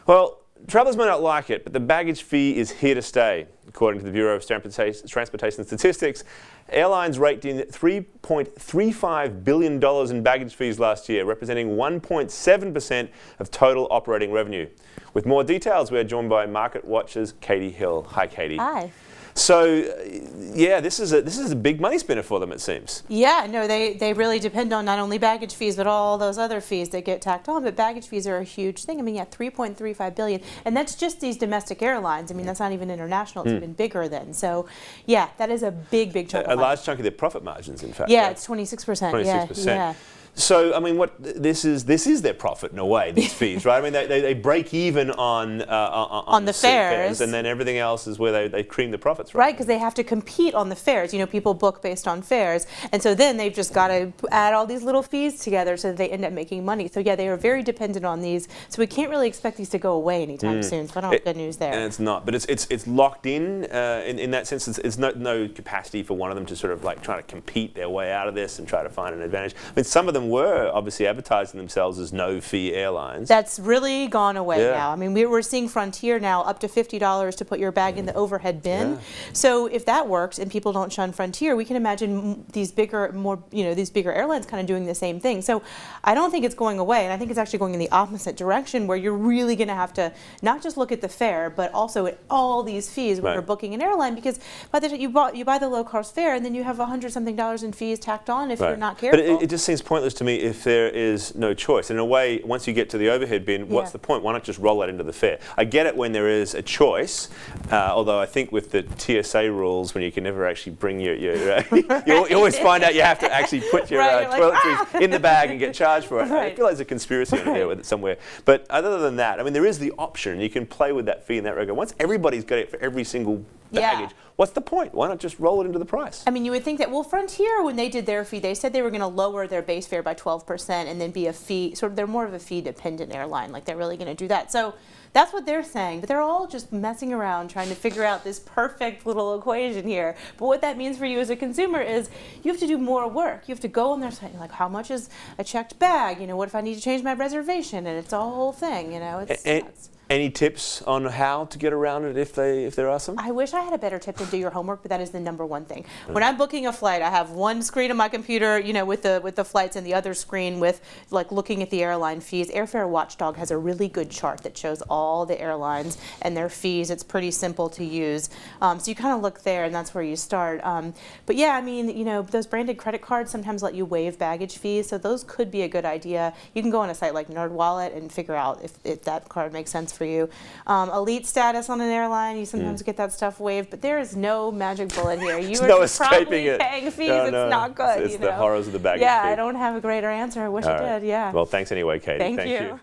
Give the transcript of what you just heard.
Well, travelers may not like it, but the baggage fee is here to stay. According to the Bureau of Transportation Statistics, airlines raked in $3.35 billion in baggage fees last year, representing 1.7% of total operating revenue. With more details, we're joined by MarketWatch's Catey Hill. Hi, Catey. Hi. So, yeah, this is a big money spinner for them, it seems. Yeah, no, they really depend on not only baggage fees, but all those other fees that get tacked on. But baggage fees are a huge thing. I mean, yeah, $3.35 billion, and that's just these domestic airlines. I mean, that's not even international. It's even bigger than. So, yeah, that is a big chunk. A large chunk of their profit margins, in fact. Yeah, right? it's 26%. 26%. Yeah. So, I mean, this is their profit in a way, these fees, right? I mean, they break even on the fares, and then everything else is where they cream the profits, right? Right, because they have to compete on the fares. You know, people book based on fares, and so then they've just got to add all these little fees together so that they end up making money. So, yeah, they are very dependent on these. So we can't really expect these to go away anytime soon. So I don't have good news there. And it's not, but it's locked in that sense. It's no capacity for one of them to sort of like try to compete their way out of this and try to find an advantage. I mean, some of them were obviously advertising themselves as no-fee airlines. That's really gone away now. I mean, we're seeing Frontier now up to $50 to put your bag in the overhead bin. Yeah. So if that works and people don't shun Frontier, we can imagine these bigger airlines kind of doing the same thing. So I don't think it's going away, and I think it's actually going in the opposite direction, where you're really going to have to not just look at the fare, but also at all these fees when you're booking an airline, because by the time you buy the low-cost fare, and then you have $100-something in fees tacked on if you're not careful. But it just seems pointless to me if there is no choice. In a way, once you get to the overhead bin, what's the point? Why not just roll that into the fare? I get it when there is a choice, although I think with the TSA rules, when you can never actually bring your you always find out you have to actually put your toiletries in the bag and get charged for it. I feel like there's a conspiracy in there with it somewhere. But other than that, I mean, there is the option. You can play with that fee in that regard. Once everybody's got it for every single baggage, what's the point? Why not just roll it into the price? I mean, you would think that, well, Frontier, when they did their fee, they said they were going to lower their base fare by 12% and then be a fee, they're more of a fee-dependent airline, like they're really going to do that. So that's what they're saying, but they're all just messing around trying to figure out this perfect little equation here. But what that means for you as a consumer is you have to do more work. You have to go on their site, like, how much is a checked bag? You know, what if I need to change my reservation? And it's a whole thing, you know. It's nuts. Any tips on how to get around it if there are some? I wish I had a better tip to do your homework, but that is the #1 thing. When I'm booking a flight, I have one screen on my computer, you know, with the flights, and the other screen with like looking at the airline fees. Airfare Watchdog has a really good chart that shows all the airlines and their fees. It's pretty simple to use. So you kind of look there, and that's where you start. But yeah, I mean, you know, those branded credit cards sometimes let you waive baggage fees, so those could be a good idea. You can go on a site like NerdWallet and figure out if that card makes sense for you. Elite status on an airline, you sometimes get that stuff waived, but there is no magic bullet here. You are just probably paying fees. It's not good. It's the horrors of the baggage fee. Yeah, I don't have a greater answer. I wish I did. Yeah. Well, thanks anyway, Catey. Thank you.